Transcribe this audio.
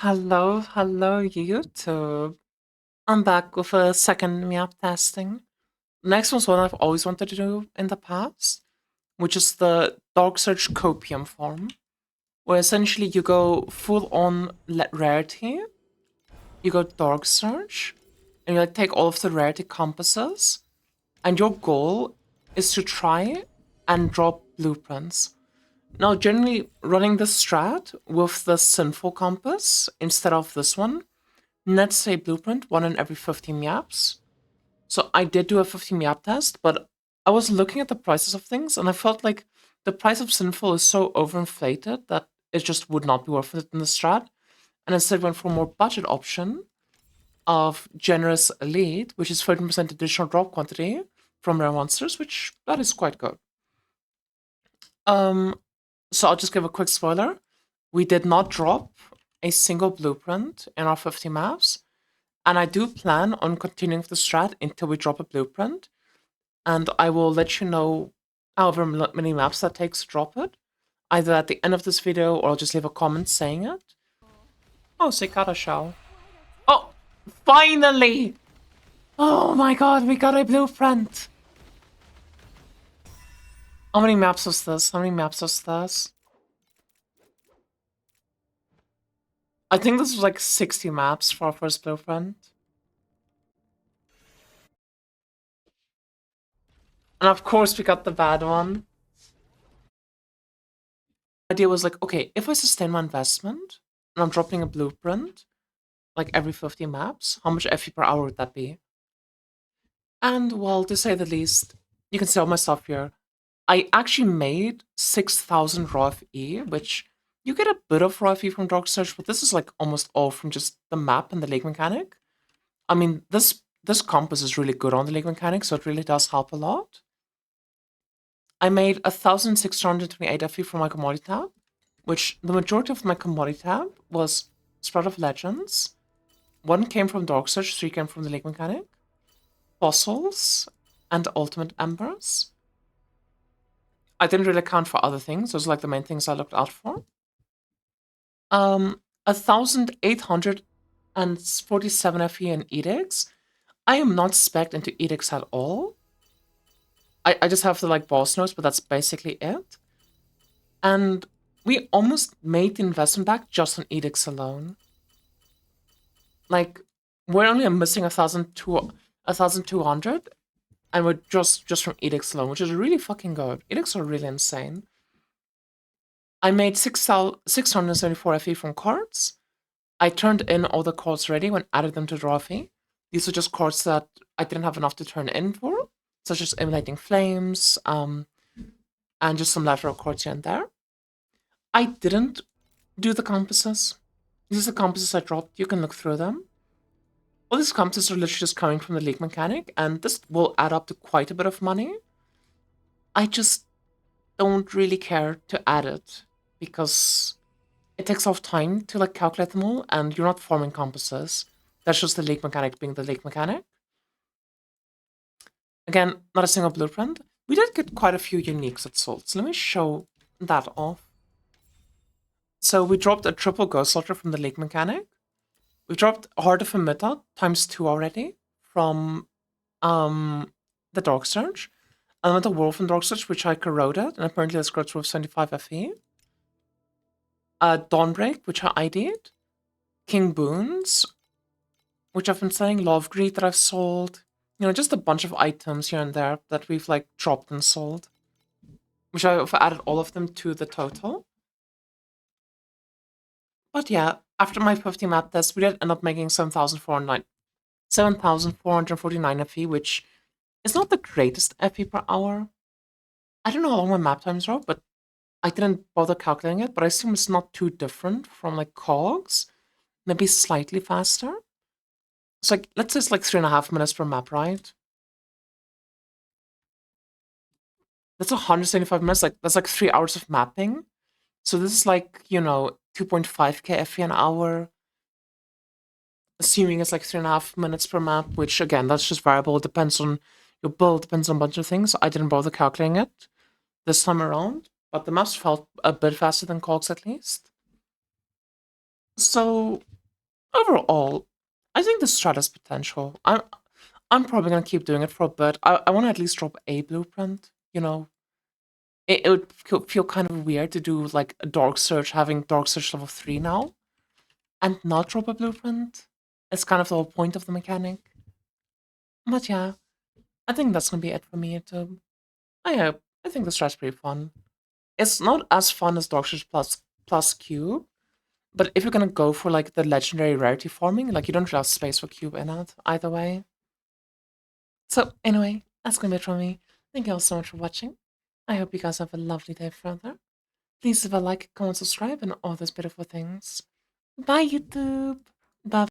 Hello, YouTube. I'm back with a second map testing. Next one's one I've always wanted to do in the past, which is the Dark Search Copium form, where essentially you go full on rarity, you go Dark Search, and you like take all of the rarity compasses, and your goal is to try and drop blueprints. Now, generally running the strat with the Sinful Compass instead of this one, let's say blueprint, one in every 15 maps. So I did do a 15 map test, but I was looking at the prices of things and I felt like the price of Sinful is so overinflated that it just would not be worth it in the strat. And instead went for a more budget option of Generous Elite, which is 13% additional drop quantity from rare monsters, which that is quite good. So I'll just give a quick spoiler. We did not drop a single blueprint in our 50 maps. And I do plan on continuing with the strat until we drop a blueprint. And I will let you know however many maps that takes to drop it. Either at the end of this video or I'll just leave a comment saying it. Oh, Cicada Shell. Oh, finally! Oh my god, we got a blueprint! How many maps was this? How many maps was this? I think this was like 60 maps for our first blueprint. And of course we got the bad one. The idea was like, okay, if I sustain my investment and I'm dropping a blueprint like every 50 maps, how much FE per hour would that be? And well, to say the least, you can see all my stuff here. I actually made 6,000 raw FE, which you get a bit of raw FE from Dark Search, but this is like almost all from just the map and the lake mechanic. I mean, this compass is really good on the lake mechanic, so it really does help a lot. I made 1,628 FE from my commodity tab, which the majority of my commodity tab was Spread of Legends. 1 came from Dark Search, 3 came from the lake mechanic, fossils, and ultimate embers. I didn't really account for other things. Those are like the main things I looked out for. 1,847 FE in edicts. I am not spec'd into edicts at all. I just have the like boss notes, but that's basically it. And we almost made the investment back just on edicts alone. Like, we're only missing 1,200, and we're just from edicts alone, which is really fucking good. Edicts are really insane. I made 674 FE from cards. I turned in all the cards ready when added them to draw FE. These are just cards that I didn't have enough to turn in for, such as Emulating Flames, and just some lateral cards here and there. I didn't do the compasses. These are the compasses I dropped. You can look through them. All these compasses are literally just coming from the league mechanic, and this will add up to quite a bit of money. I just don't really care to add it, because it takes off time to like calculate them all, and you're not forming compasses. That's just the league mechanic being the league mechanic. Again, not a single blueprint. We did get quite a few uniques at sold, so let me show that off. So we dropped a triple Ghost Soldier from the lake mechanic. We dropped Heart of Amitta ×2 already from the Dark Surge. Elemental Wolf from Dark Surge, which I corroded, and apparently this grabs with 75 FE. Dawnbreak, which I ID'd. King Boons, which I've been selling. Love Greed that I've sold. You know, just a bunch of items here and there that we've like dropped and sold. Which I've added all of them to the total. But yeah, after my 50 map test, we did end up making 7,449 FE, which is not the greatest FE per hour. I don't know how long my map times are, but I didn't bother calculating it, but I assume it's not too different from like cogs. Maybe slightly faster. It's like, let's say it's like 3.5 minutes per map, right? That's 175 minutes, like that's like 3 hours of mapping. So this is like, you know, 2.5k FE an hour. Assuming it's like 3.5 minutes per map, which again, that's just variable. It depends on your build, depends on a bunch of things. I didn't bother calculating it this time around, but the maps felt a bit faster than cogs at least. So overall, I think the strat has potential. I'm probably gonna keep doing it for a bit. I want to at least drop a blueprint. You know, it would feel kind of weird to do like a Dark Search, having Dark Search level 3 now, and not drop a blueprint. It's kind of the whole point of the mechanic. But yeah, I think that's gonna be it for me. I think the strat's pretty fun. It's not as fun as Dark Search plus Cube, but if you're gonna go for like the legendary rarity farming, like you don't really have space for Cube in it either way. So anyway, that's gonna be it from me. Thank you all so much for watching. I hope you guys have a lovely day further. Please leave a like, comment, subscribe, and all those beautiful things. Bye, YouTube. Bye.